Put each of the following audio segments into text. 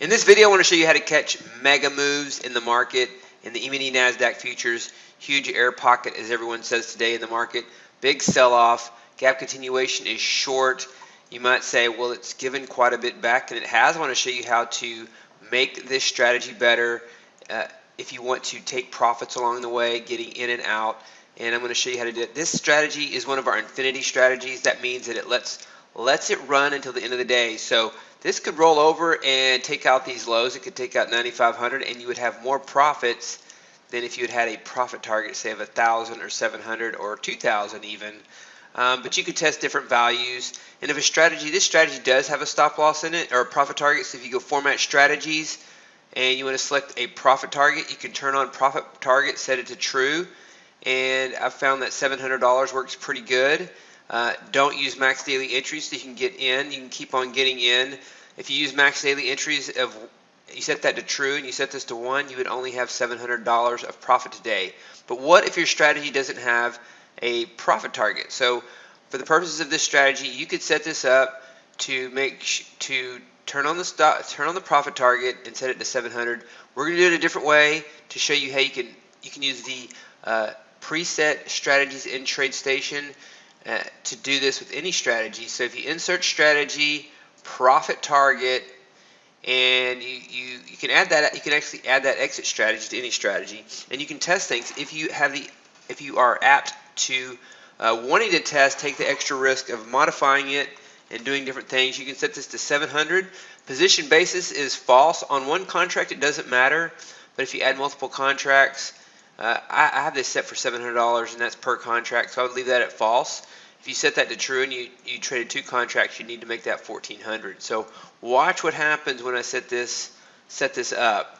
In this video, I want to show you how to catch mega moves in the market in the E-mini Nasdaq futures. Huge air pocket, as everyone says today in the market. Big sell-off. Gap continuation is short. You might say, well, it's given quite a bit back, and it has. I want to show you how to make this strategy better if you want to take profits along the way, getting in and out. And I'm going to show you how to do it. This strategy is one of our infinity strategies. That means that it lets it run until the end of the day. So this could roll over and take out these lows. It could take out 9,500, and you would have more profits than if you had a profit target, say of 1,000 or 700 or 2,000 even. But you could test different values. And if this strategy does have a stop loss in it or a profit target. So if you go format strategies and you want to select a profit target, you can turn on profit target, set it to true. And I've found that $700 works pretty good. Don't use max daily entries so you can get in. You can keep on getting in. If you use max daily entries, you set that to true and you set this to 1, you would only have $700 of profit today. But what if your strategy doesn't have a profit target? So for the purposes of this strategy, you could set this up to turn on the profit target and set it to 700. We're going to do it a different way to show you how you can use the preset strategies in TradeStation to do this with any strategy. So if you insert strategy, profit target, and you can add that, you can actually add that exit strategy to any strategy, and you can test things. If you are apt to wanting to test, take the extra risk of modifying it and doing different things, you can set this to 700. Position basis is false. On one contract it doesn't matter, but if you add multiple contracts, I have this set for $700 and that's per contract, so I would leave that at false. If you set that to true and you traded 2 contracts, you need to make that 1,400. So watch what happens when I set this up.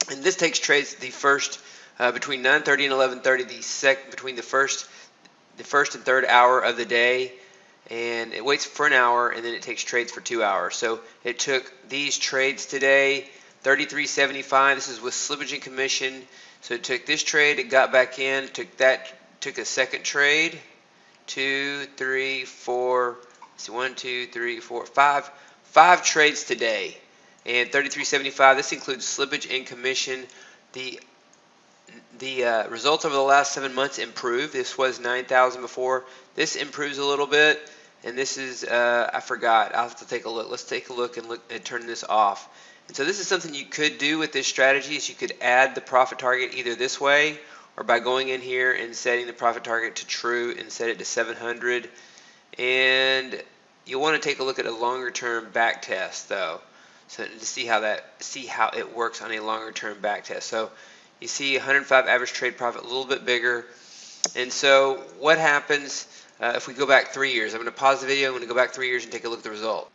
And this takes trades the first between 9:30 and 11:30, between the first and third hour of the day, and it waits for an hour, and then it takes trades for 2 hours. So it took these trades today, 33.75. This is with slippage and commission. So it took this trade, it got back in, took a second trade. 2, 3, 4, see 1, 2, 3, 4, 5 trades today, and 33.75. This includes slippage and commission. The results over the last 7 months improved. This was 9,000 before. This improves a little bit, and this is I forgot. I'll have to take a look. Let's take a look and turn this off. And so this is something you could do with this strategy. Is you could add the profit target either this way, or by going in here and setting the profit target to true and set it to 700. And you'll want to take a look at a longer term back test though, so to see how it works on a longer term back test. So you see 105 average trade profit, a little bit bigger. And so what happens if we go back 3 years? I'm going to pause the video. I'm going to go back 3 years and take a look at the result.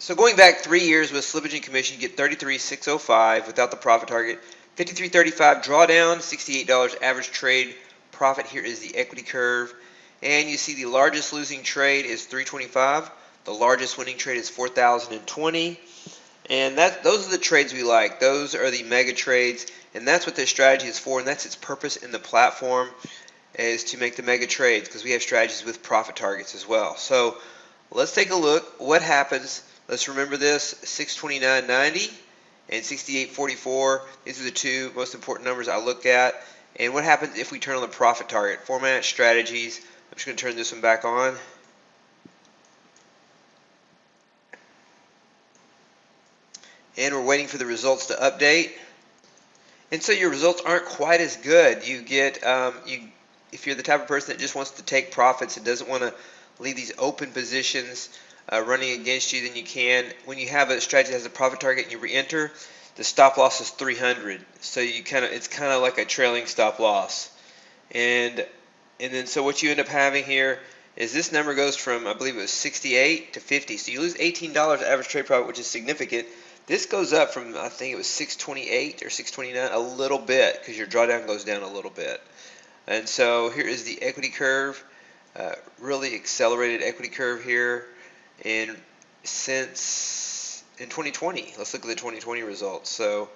So going back 3 years with slippage and commission, you get 33,605 without the profit target. 53.35 drawdown, $68 average trade profit. Here is the equity curve, and you see the largest losing trade is 325. The largest winning trade is 4,020, and those are the trades we like. Those are the mega trades, and that's what this strategy is for, and that's its purpose in the platform, is to make the mega trades, because we have strategies with profit targets as well. So let's take a look what happens. Let's remember this: 629.90 and 68.44. These are the 2 most important numbers I look at. And what happens if we turn on the profit target? Format strategies. I'm just going to turn this one back on. And we're waiting for the results to update. And so your results aren't quite as good. You get, if you're the type of person that just wants to take profits and doesn't want to leave these open positions running against you, then you can. When you have a strategy that has a profit target and you re-enter, the stop loss is 300. So it's kind of like a trailing stop loss. And then so what you end up having here is this number goes from, I believe it was 68 to 50. So you lose $18 average trade profit, which is significant. This goes up from, I think it was 628 or 629, a little bit, because your drawdown goes down a little bit. And so here is the equity curve, really accelerated equity curve here. And since in 2020, let's look at the 2020 results. So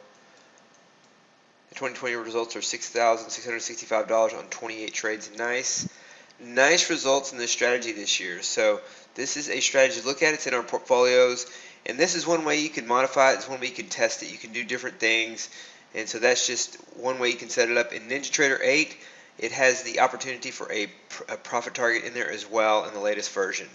the 2020 results are $6,665 on 28 trades. Nice results in this strategy this year. So this is a strategy to look at. It's in our portfolios, And this is one way you can modify it. It's one way you can test it. You can do different things. And so that's just one way you can set it up. In NinjaTrader 8, it has the opportunity for a profit target in there as well in the latest version.